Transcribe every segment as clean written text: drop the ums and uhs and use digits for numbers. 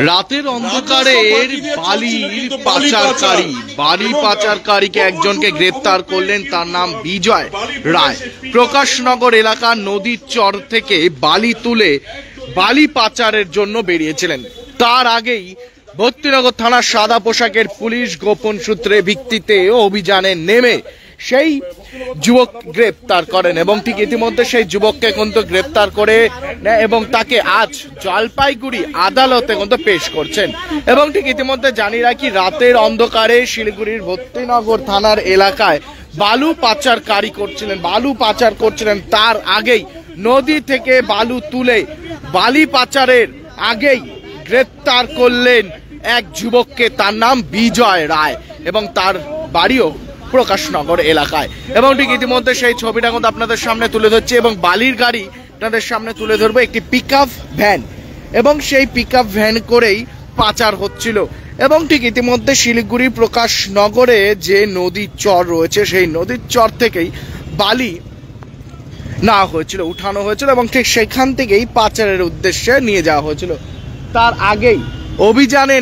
রাতের অন্ধকারে বালি পাচারকারীকে একজনকে গ্রেপ্তার করলেন, তার নাম বিজয় রায়। প্রকাশনগর এলাকার নদীর চর থেকে বালি তুলে বালি পাচারের জন্য বেরিয়েছিলেন। তার আগেই ভক্তিনগর থানার সাদা পোশাকের পুলিশ গোপন সূত্রে ভিত্তিতে অভিযানে নেমে সেই যুবক গ্রেপ্তার করেন এবং ঠিক ইতিমধ্যে সেই যুবককে কিন্তু গ্রেপ্তার করে এবং তাকে আজ জলপাইগুড়ি আদালতে কিন্তু পেশ করছেন। এবং ঠিক ইতিমধ্যে জানি রাখি, রাতের অন্ধকারে শিলিগুড়ির ভক্তিনগর থানার এলাকায় বালু পাচার করছিলেন। তার আগেই নদী থেকে বালু তুলে বালি পাচারের আগেই গ্রেপ্তার করলেন এক যুবককে, তার নাম বিজয় রায় এবং তার বাড়িও প্রকাশনগর এলাকায়। এবং ঠিক ইতিমধ্যে সেই ছবিটা কিন্তু আপনাদের সামনে তুলে ধরছি এবং বালির গাড়ি আপনাদের সামনে তুলে ধরবো, একটি পিকআপ ভ্যান, এবং সেই পিকআপ ভ্যান করেই পাচার হচ্ছিল। এবং ঠিক ইতিমধ্যে শিলিগুড়ি প্রকাশনগরে যে নদীর চর রয়েছে সেই নদীর চর থেকেই বালি উঠানো হয়েছিল এবং ঠিক সেখান থেকেই পাচারের উদ্দেশ্যে নিয়ে যাওয়া হয়েছিল। তার আগেই অভিযানে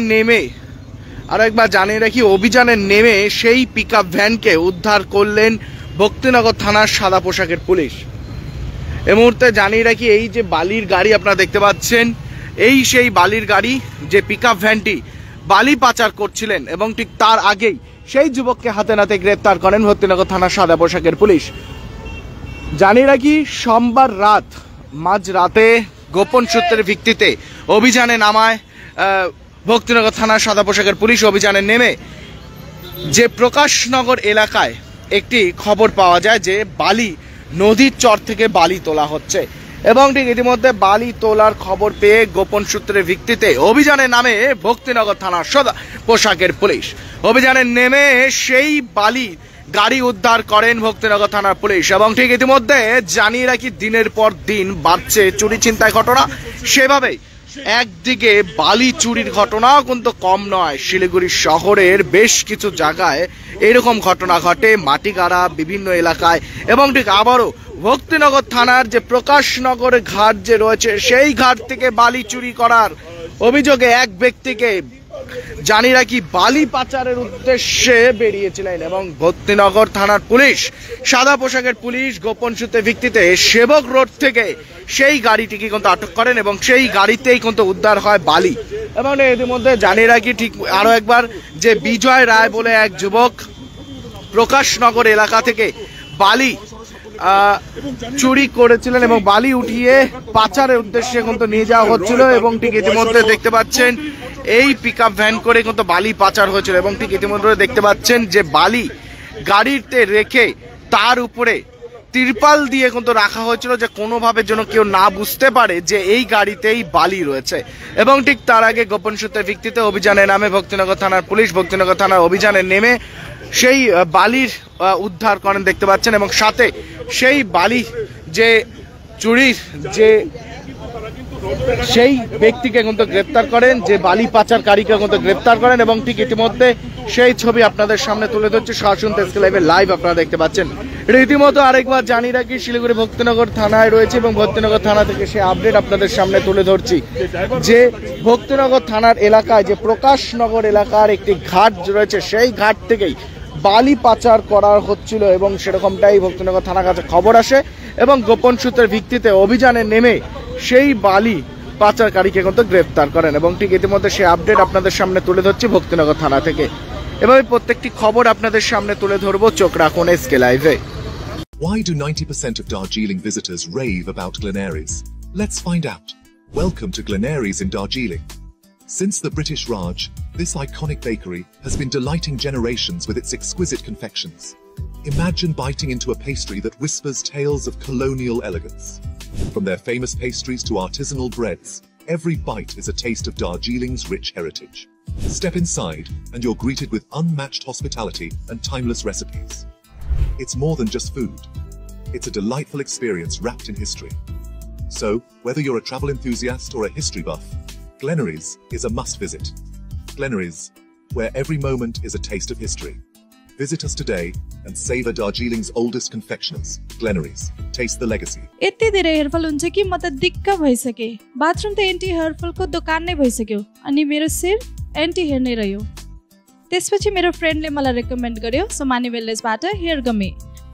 নেমে সেই পিকআপ ভ্যানকে উদ্ধার করলেন ভক্তিনগর থানার সাদা পোশাকের পুলিশ। এই মুহূর্তে জানিয়ে রাখি, এই যে বালির গাড়ি আপনারা দেখতে পাচ্ছেন, এই সেই বালির গাড়ি যে পিকআপ ভ্যানটি বালি পাচার করছিলেন এবং ঠিক তার আগেই সেই যুবককে হাতে নাতে গ্রেপ্তার করেন ভক্তিনগর থানার সাদা পোশাকের পুলিশ। জানিয়ে রাখি, সোমবার মাঝরাতে গোপন সূত্রের ভিত্তিতে অভিযানে নামায় ভক্তিনগর থানার সাদা পোশাকের পুলিশ। অভিযানে নেমে যে প্রকাশনগর এলাকায় একটি খবর পাওয়া যায় যে নদীর চর থেকে বালি তোলা হচ্ছে এবং ঠিক ইতিমধ্যে বালি তোলার খবর পেয়ে গোপন সূত্রের ভিত্তিতে অভিযানে নামে ভক্তিনগর থানার সাদা পোশাকের পুলিশ। অভিযানে নেমে সেই বালি গাড়ি উদ্ধার করেন ভক্তিনগর থানার পুলিশ। এবং ঠিক ইতিমধ্যে জানিয়ে রাখি, দিনের পর দিন বাড়ছে চুরি ছিনতাই ঘটনা, সেভাবেই একদিকে বালি চুরির ঘটনাও কিন্তু কম নয়। শিলিগুড়ি শহরের বেশ কিছু জায়গায় এরকম ঘটনা ঘটে, মাটিগাড়া বিভিন্ন এলাকায়। এবং ঠিক আবারও ভক্তিনগর থানার যে প্রকাশনগর ঘাট যে রয়েছে সেই ঘাট থেকে বালি চুরি করার অভিযোগে এক ব্যক্তিকে জানিয়ে রাখি বালি পাচারের উদ্দেশ্যে বেরিয়েছিলেন এবং ভক্তিনগর থানার পুলিশ সাদা পোশাকের পুলিশ গোপন সূত্রের ভিত্তিতে সেবক রোড থেকে সেই গাড়িটিকে কিন্তু আটক করেন এবং সেই গাড়িতেই কিন্তু উদ্ধার হয় বালি। এবং ইতিমধ্যে জানিয়ে রাখি, ঠিক আরো একবার, যে বিজয় রায় বলে এক যুবক প্রকাশনগর এলাকা থেকে বালি চুরি করেছিলেন এবং বালি উঠিয়ে পাচারের উদ্দেশ্যে কিন্তু নিয়ে যাওয়া হচ্ছিল। এবং ঠিক ইতিমধ্যে দেখতে পাচ্ছেন এই পিকআপ ভ্যান করে কিন্তু বালি পাচার হয়েছিল এবং ঠিক ইতিমধ্যে দেখতে পাচ্ছেন যে বালি গাড়িতে রেখে তার উপরে তিরপাল দিয়ে কিন্তু রাখা হয়েছিল, যে কোনোভাবে যেন কেউ না বুঝতে পারে যে এই গাড়িতেই বালি রয়েছে। এবং ঠিক তার আগে গোপন সূত্রের ভিত্তিতে অভিযানে নামে ভক্তিনগর থানার পুলিশ। ভক্তিনগর থানার অভিযানে নেমে সেই বালির উদ্ধার করেন দেখতে পাচ্ছেন এবং সাথে সেই বালি যে চুরির সেই ব্যক্তিকে কিন্তু গ্রেপ্তার করেন, যে বালি পাচারকারীকে কিন্তু গ্রেপ্তার করেন। এবং ঠিক ইতিমধ্যে সেই ছবি আপনাদের সামনে তুলে ধরছে সরাসরি এসকে লাইভে লাইভ আপনারা দেখতে পাচ্ছেন। রীতিমতো আরেকবার জানিয়ে রাখি, শিলিগুড়ি ভক্তিনগর থানায় রয়েছে এবং ভক্তিনগর থানা থেকে সেই আপডেট আপনাদের সামনে তুলে ধরছি যে ভক্তিনগর থানার এলাকায় যে প্রকাশনগর এলাকার একটি ঘাট রয়েছে সেই ঘাট থেকেই বালি পাচার করা হচ্ছিল এবং সেরকমটাই ভক্তিনগর থানার কাছে খবর আসে এবং গোপন সূত্রের ভিত্তিতে অভিযানে নেমে সেই বালি পাচারকারীকে কিন্তু গ্রেপ্তার করেন। এবং ঠিক ইতিমধ্যে সেই আপডেট আপনাদের সামনে তুলে ধরছি ভক্তিনগর থানা থেকে। এভাবে প্রত্যেকটি খবর আপনাদের সামনে তুলে ধরবো, চোখ রাখুন এসকে লাইভে। Why do 90% of Darjeeling visitors rave about Glenaries? Let's find out. Welcome to Glenaries in Darjeeling. Since the British Raj, this iconic bakery has been delighting generations with its exquisite confections. Imagine biting into a pastry that whispers tales of colonial elegance. From their famous pastries to artisanal breads, every bite is a taste of Darjeeling's rich heritage. Step inside and you're greeted with unmatched hospitality and timeless recipes. It's more than just food. It's a delightful experience wrapped in history. So, whether you're a travel enthusiast or a history buff, Glenaries is a must visit. Glenaries, where every moment is a taste of history. Visit us today and savor Darjeeling's oldest confectioners, Glenaries. Taste the legacy. यति धेरै hairfall हुन्छ कि म त दिक्क भइसके। Bathroom त anti हेयरफलको दोकान नै भइसक्यो अनि मेरो शिर एन्टी हेयर नै रह्यो। त्यसपछि मेरो फ्रेन्डले मलाई रेकमेन्ड गर्यो सोमानी वेलनेसबाट hair gummy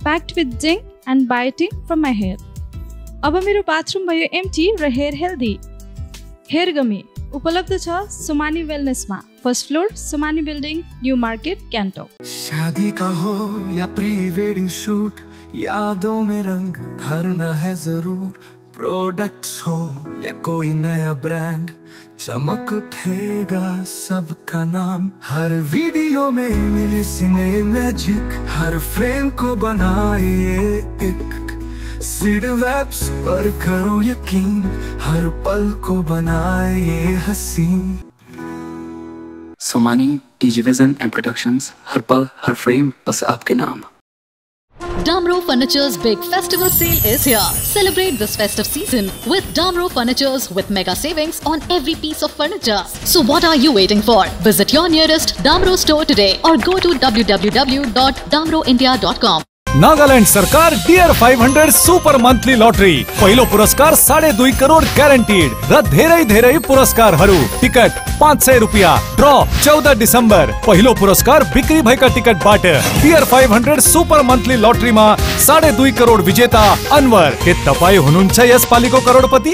packed with zinc and biotin from my hair. अब मेरो बाथरुम भयो एम्टी र हेयर हेल्दी। हेयर गमी उपलब्ध छ सोमानी वेलनेसमा, first floor Somani building, new market, Gangtok. शादी का हो या प्री वेडिंग शूट, यादों में रंग भरना है जरूर। प्रोडक्ट्स हो या कोई नया ब्रांड, चमक उठेगा सबका नाम। हर वीडियो में मिले सिने मैजिक, हर फ्रेम को बनाए पिक। सीड वेब्स पर करो यकीन, हर पल को बनाए हसीन। Somani, TG vision and productions, हर पल हर फ्रेम बस आपके नाम। Damro Furniture's big festival sale is here. Celebrate this festive season with Damro Furnitures with mega savings on every piece of furniture. So what are you waiting for? Visit your nearest Damro store today or go to www.damroindia.com. Nagaland सरकार dear 500 super monthly lottery पहिलो पुरस्कार 2.5 करोड़ ग्यारेन्टीड र धेरै धेरै पुरस्कारहरू। Ticket 500 रुपियाँ। ड्र 14 December. पहिलो पुरस्कार बिक्री भएका टिकटबाट। डियर 500 सुपर मंथली लॉटरीमा 2.5 करोड़ विजेता अनवर। के तपाई हुनुहुन्छ यसपालिको करोडपति?